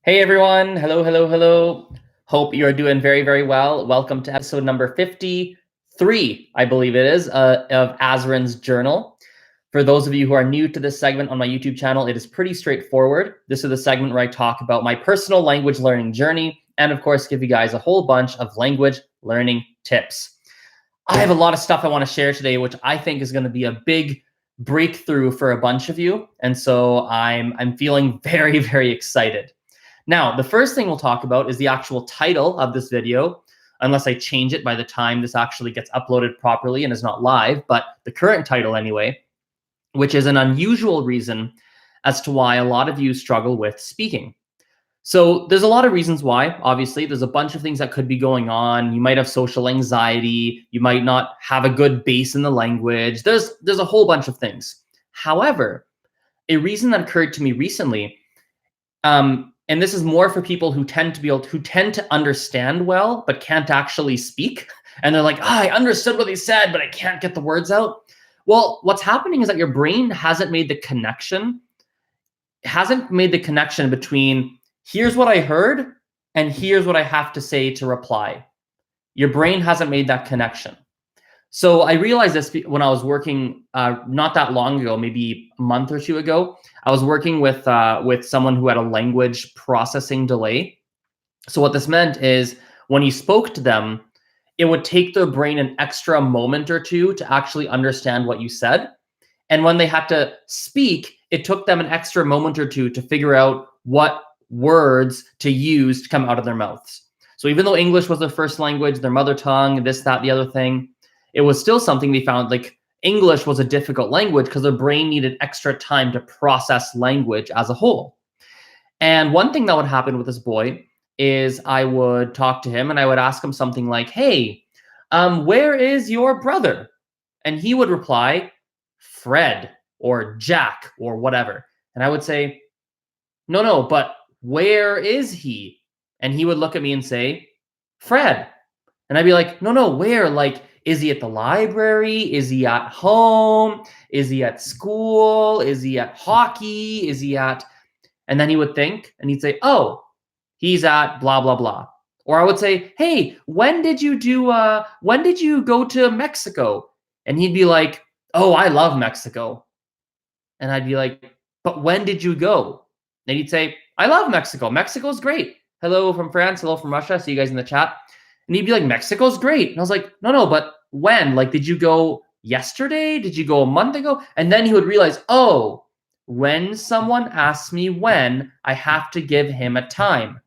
Hey everyone, hello, hello, hello. Hope you are doing very, very well. Welcome to episode number 53, I believe it is, of Azren's Journal. For those of you who are new to this segment on my YouTube channel, it is pretty straightforward. This is the segment where I talk about my personal language learning journey and, of course, give you guys a whole bunch of language learning tips. I have a lot of stuff I want to share today, which I think is going to be a big breakthrough for a bunch of you. And so I'm feeling very, very excited. Now, the first thing we'll talk about is the actual title of this video, unless I change it by the time this actually gets uploaded properly and is not live, but the current title anyway, which is an unusual reason as to why a lot of you struggle with speaking. So there's a lot of reasons why. Obviously, there's a bunch of things that could be going on. You might have social anxiety. You might not have a good base in the language. There's a whole bunch of things. However, a reason that occurred to me recently, and this is more for people who tend to understand well but can't actually speak, and they're like, I understood what they said, but I can't get the words out. Well, what's happening is that your brain hasn't made the connection between here's what I heard and here's what I have to say to reply. Your brain hasn't made that connection. So I realized this when I was working not that long ago, maybe a month or two ago. I was working with someone who had a language processing delay. So what this meant is when you spoke to them, it would take their brain an extra moment or two to actually understand what you said. And when they had to speak, it took them an extra moment or two to figure out what words to use to come out of their mouths. So even though English was their first language, their mother tongue, this, that, the other thing, it was still something they found like English was a difficult language because their brain needed extra time to process language as a whole. And one thing that would happen with this boy is I would talk to him and I would ask him something like, hey, where is your brother? And he would reply, Fred or Jack or whatever. And I would say, no, but where is he? And he would look at me and say, Fred. And I'd be like, no, where? Like, is he at the library? Is he at home? Is he at school? Is he at hockey? Is he at... And then he would think and he'd say, oh, he's at blah, blah, blah. Or I would say, hey, when did you go to Mexico? And he'd be like, oh, I love Mexico. And I'd be like, but when did you go? And he'd say, I love Mexico. Mexico's great. Hello from France. Hello from Russia. See you guys in the chat. And he'd be like, Mexico's great. And I was like, no, but when? Like, did you go yesterday? Did you go a month ago? And then he would realize, oh, when someone asks me when, I have to give him a time.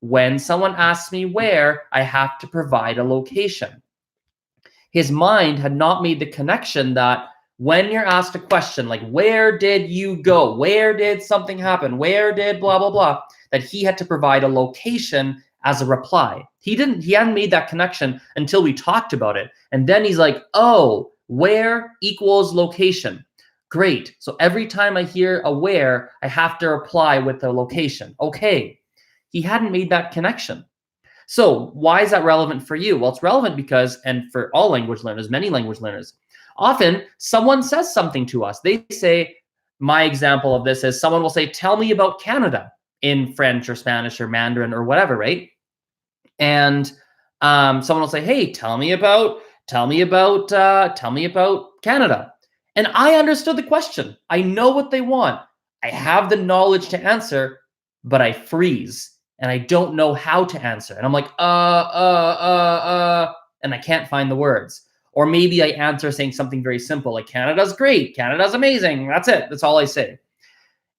When someone asks me where, I have to provide a location. His mind had not made the connection that when you're asked a question, like, where did you go? Where did something happen? Where did blah, blah, blah, that he had to provide a location as a reply. He hadn't made that connection until we talked about it. And then he's like, oh, where equals location. Great. So every time I hear a where, I have to reply with the location. Okay. He hadn't made that connection. So why is that relevant for you? Well, it's relevant because, and for all language learners, many language learners, often someone says something to us. They say, my example of this is someone will say, tell me about Canada in French or Spanish or Mandarin or whatever, right? And someone will say, hey, tell me about Canada. And I understood the question. I know what they want. I have the knowledge to answer, but I freeze and I don't know how to answer. And I'm like, and I can't find the words. Or maybe I answer saying something very simple, like Canada's great, Canada's amazing. That's it. That's all I say.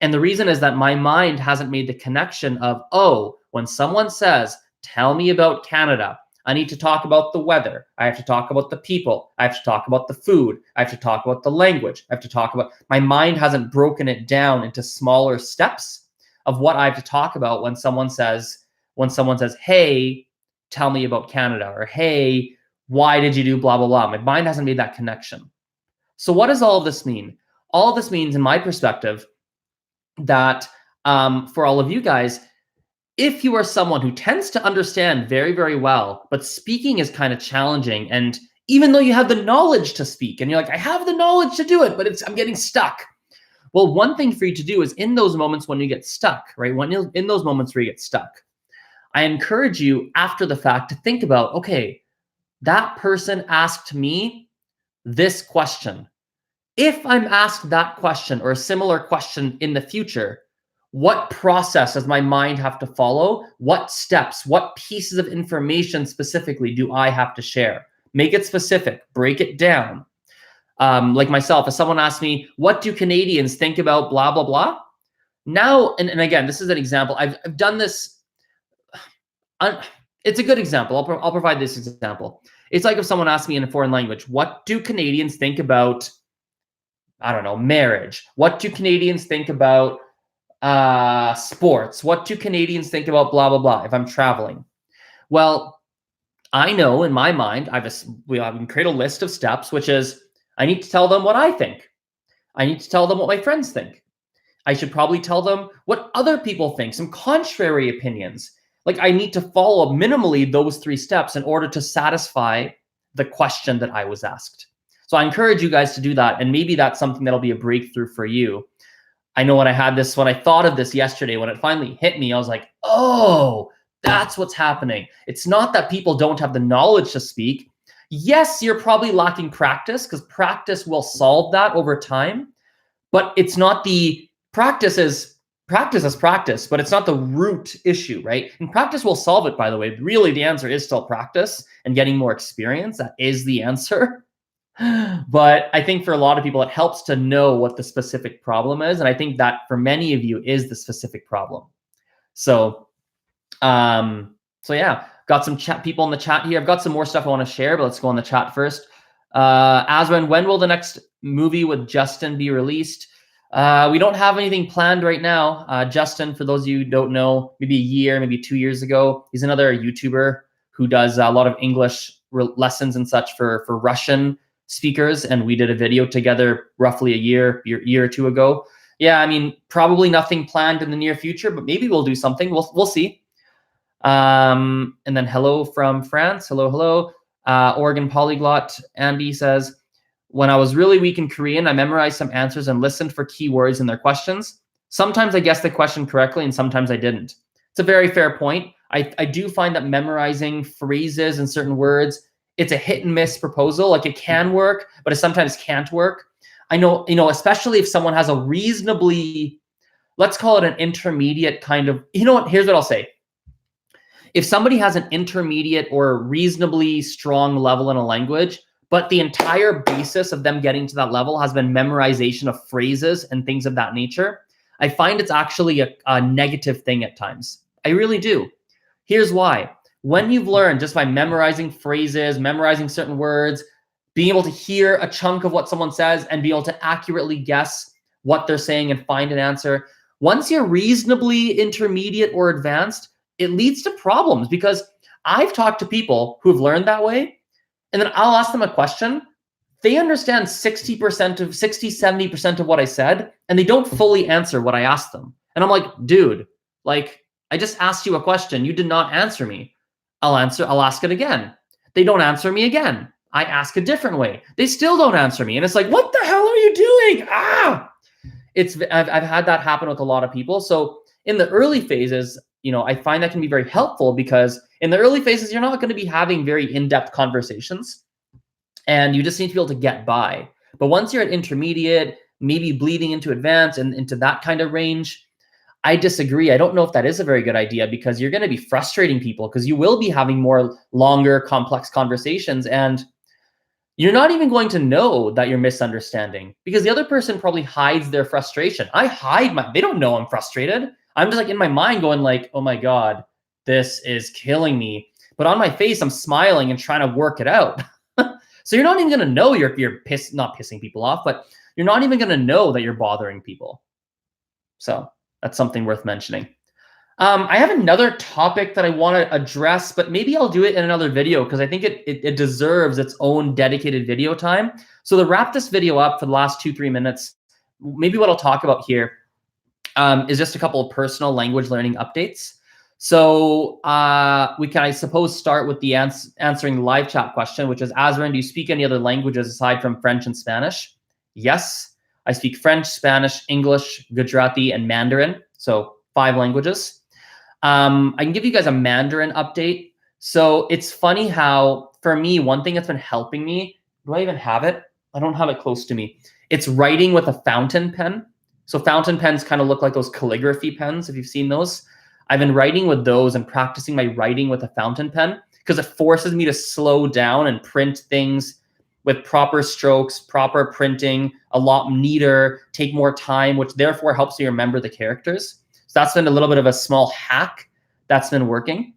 And the reason is that my mind hasn't made the connection of, oh, when someone says, tell me about Canada, I need to talk about the weather. I have to talk about the people. I have to talk about the food. I have to talk about the language. I have to talk about... My mind hasn't broken it down into smaller steps of what I have to talk about when someone says, hey, tell me about Canada, or hey, why did you do blah, blah, blah. My mind hasn't made that connection. So what does all of this mean? All of this means, in my perspective, that for all of you guys, if you are someone who tends to understand very, very well, but speaking is kind of challenging, and even though you have the knowledge to speak, and you're like, I have the knowledge to do it, but I'm getting stuck. Well, one thing for you to do is in those moments when you get stuck, right? In those moments where you get stuck, I encourage you after the fact to think about, okay, that person asked me this question. If I'm asked that question or a similar question in the future, what process does my mind have to follow? What steps, what pieces of information specifically do I have to share? Make it specific, break it down. Like myself, if someone asks me, what do Canadians think about blah, blah, blah? Now, and again, this is an example. I've done this. It's a good example. I'll provide this example. It's like if someone asks me in a foreign language, what do Canadians think about, I don't know, marriage? What do Canadians think about sports? What do Canadians think about blah, blah, blah if I'm traveling? Well, I know in my mind, I can create a list of steps, which is I need to tell them what I think. I need to tell them what my friends think. I should probably tell them what other people think, some contrary opinions. Like I need to follow minimally those 3 steps in order to satisfy the question that I was asked. So I encourage you guys to do that. And maybe that's something that'll be a breakthrough for you. I know when I thought of this yesterday, when it finally hit me, I was like, oh, that's what's happening. It's not that people don't have the knowledge to speak. Yes, you're probably lacking practice because practice will solve that over time. But it's not the practice, but it's not the root issue, right? And practice will solve it, by the way. Really, the answer is still practice and getting more experience. That is the answer. But I think for a lot of people, it helps to know what the specific problem is. And I think that for many of you is the specific problem. So yeah, got some people in the chat here. I've got some more stuff I want to share, but let's go on the chat first. Azren, when will the next movie with Justin be released? We don't have anything planned right now. Justin, for those of you who don't know, maybe a year, maybe 2 years ago, he's another YouTuber who does a lot of English lessons and such for Russian speakers. And we did a video together roughly a year or 2 ago. Yeah, I mean, probably nothing planned in the near future, but maybe we'll do something. We'll see. And then hello from France. Hello. Oregon Polyglot Andy says, when I was really weak in Korean, I memorized some answers and listened for keywords in their questions. Sometimes I guessed the question correctly and sometimes I didn't. It's a very fair point. I do find that memorizing phrases and certain words, it's a hit and miss proposal. Like it can work, but it sometimes can't work. I know, especially if someone has a reasonably, let's call it an intermediate kind of, here's what I'll say. If somebody has an intermediate or reasonably strong level in a language, but the entire basis of them getting to that level has been memorization of phrases and things of that nature, I find it's actually a negative thing at times. I really do. Here's why. When you've learned just by memorizing phrases, memorizing certain words, being able to hear a chunk of what someone says and be able to accurately guess what they're saying and find an answer, once you're reasonably intermediate or advanced, it leads to problems because I've talked to people who've learned that way, and then I'll ask them a question. They understand 70% of what I said, and they don't fully answer what I asked them. And I'm like, dude, like I just asked you a question. You did not answer me. I'll ask it again. They don't answer me again. I ask a different way. They still don't answer me. And it's like, what the hell are you doing? I've had that happen with a lot of people. So in the early phases, I find that can be very helpful because in the early phases, you're not going to be having very in-depth conversations and you just need to be able to get by. But once you're at intermediate, maybe bleeding into advanced and into that kind of range, I disagree. I don't know if that is a very good idea because you're going to be frustrating people because you will be having more longer, complex conversations and you're not even going to know that you're misunderstanding because the other person probably hides their frustration. They don't know I'm frustrated. I'm just like in my mind going like, oh my God, this is killing me. But on my face, I'm smiling and trying to work it out. So you're not even going to know you're not pissing people off, but you're not even going to know that you're bothering people. So that's something worth mentioning. I have another topic that I want to address, but maybe I'll do it in another video because I think it deserves its own dedicated video time. So to wrap this video up for the last 2-3 minutes, maybe what I'll talk about here is just a couple of personal language learning updates. So we can, I suppose, start with the answering the live chat question, which is, Azren, do you speak any other languages aside from French and Spanish? Yes, I speak French, Spanish, English, Gujarati, and Mandarin. So 5 languages. I can give you guys a Mandarin update. So it's funny how, for me, one thing that's been helping me, do I even have it? I don't have it close to me. It's writing with a fountain pen. So fountain pens kind of look like those calligraphy pens, if you've seen those. I've been writing with those and practicing my writing with a fountain pen because it forces me to slow down and print things with proper strokes, proper printing, a lot neater, take more time, which therefore helps me remember the characters. So that's been a little bit of a small hack that's been working.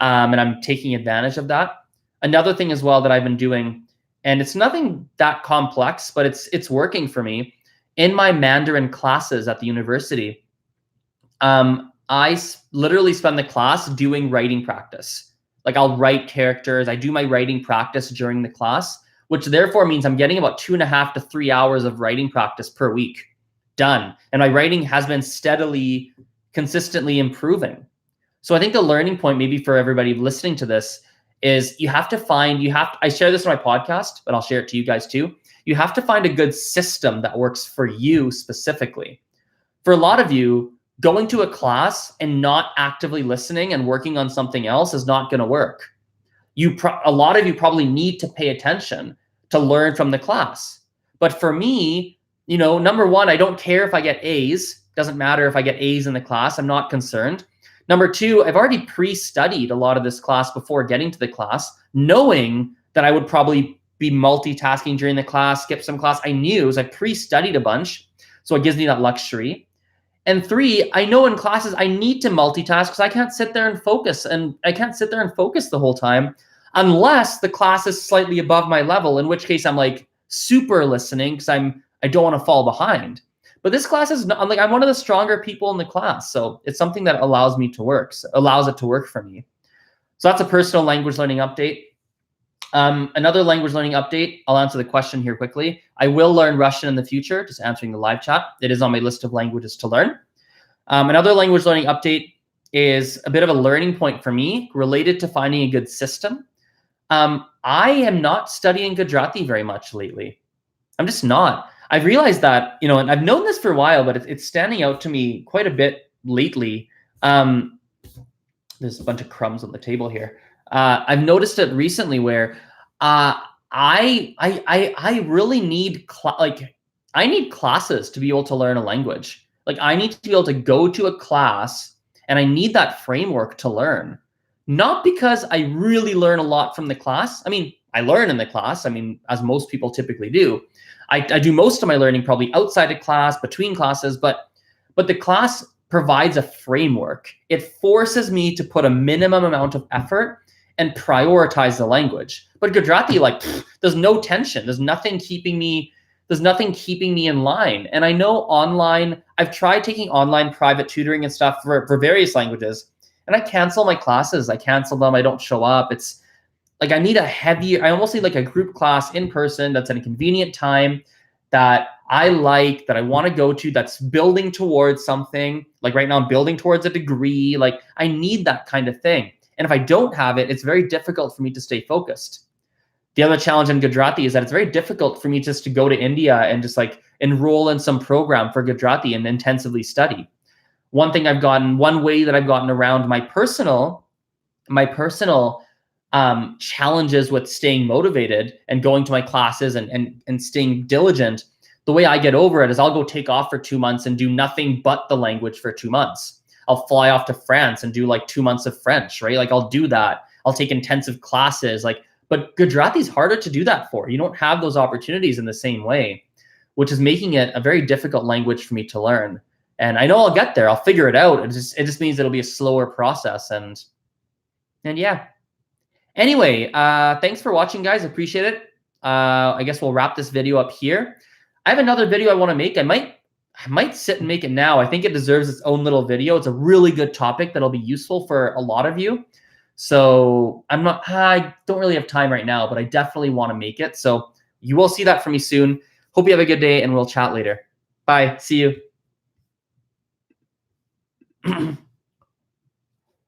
And I'm taking advantage of that. Another thing as well that I've been doing, and it's nothing that complex, but it's working for me. In my Mandarin classes at the university, I literally spend the class doing writing practice. Like I'll write characters. I do my writing practice during the class, which therefore means I'm getting about 2.5 to 3 hours of writing practice per week done. And my writing has been steadily, consistently improving. So I think the learning point maybe for everybody listening to this is I share this on my podcast, but I'll share it to you guys too. You have to find a good system that works for you specifically. For a lot of you, going to a class and not actively listening and working on something else is not going to work. A lot of you probably need to pay attention to learn from the class. But for me, number one, I don't care if I get A's. Doesn't matter if I get A's in the class. I'm not concerned. Number two, I've already pre-studied a lot of this class before getting to the class, knowing that I would probably be multitasking during the class, skip some class. I pre-studied a bunch, so it gives me that luxury. And 3, I know in classes I need to multitask because I can't sit there and focus, the whole time unless the class is slightly above my level, in which case I'm like super listening because I don't want to fall behind. But this class is not, I'm one of the stronger people in the class, so it's something that allows it to work for me. So that's a personal language learning update. Another language learning update, I'll answer the question here quickly. I will learn Russian in the future, just answering the live chat. It is on my list of languages to learn. Another language learning update is a bit of a learning point for me related to finding a good system. I am not studying Gujarati very much lately. I'm just not. I've realized that, and I've known this for a while, but it's standing out to me quite a bit lately. There's a bunch of crumbs on the table here. I've noticed it recently where I really need I need classes to be able to learn a language. Like I need to be able to go to a class and I need that framework to learn. Not because I really learn a lot from the class. I mean, I learn in the class. I mean, as most people typically do. I do most of my learning probably outside of class, between classes, but the class provides a framework. It forces me to put a minimum amount of effort and prioritize the language. But Gujarati, there's no tension. There's nothing keeping me in line. And I know I've tried taking online private tutoring and stuff for various languages, and I cancel my classes. I cancel them. I don't show up. It's like I almost need like a group class in person that's at a convenient time that I like, that I want to go to, that's building towards something. Like right now, I'm building towards a degree. Like I need that kind of thing. And if I don't have it, it's very difficult for me to stay focused. The other challenge in Gujarati is that it's very difficult for me just to go to India and just enroll in some program for Gujarati and intensively study. One way that I've gotten around my personal challenges with staying motivated and going to my classes and staying diligent, the way I get over it is I'll go take off for 2 months and do nothing but the language for 2 months. I'll fly off to France and do 2 months of French, right? I'll do that. I'll take intensive classes, but Gujarati is harder to do that for. You don't have those opportunities in the same way, which is making it a very difficult language for me to learn. And I know I'll get there. I'll figure it out. It just means it'll be a slower process. And yeah. Anyway, thanks for watching, guys. Appreciate it. I guess we'll wrap this video up here. I have another video I want to make. I might sit and make it now. I think it deserves its own little video. It's a really good topic that'll be useful for a lot of you. So I don't really have time right now, but I definitely want to make it. So you will see that from me soon. Hope you have a good day and we'll chat later. Bye. See you.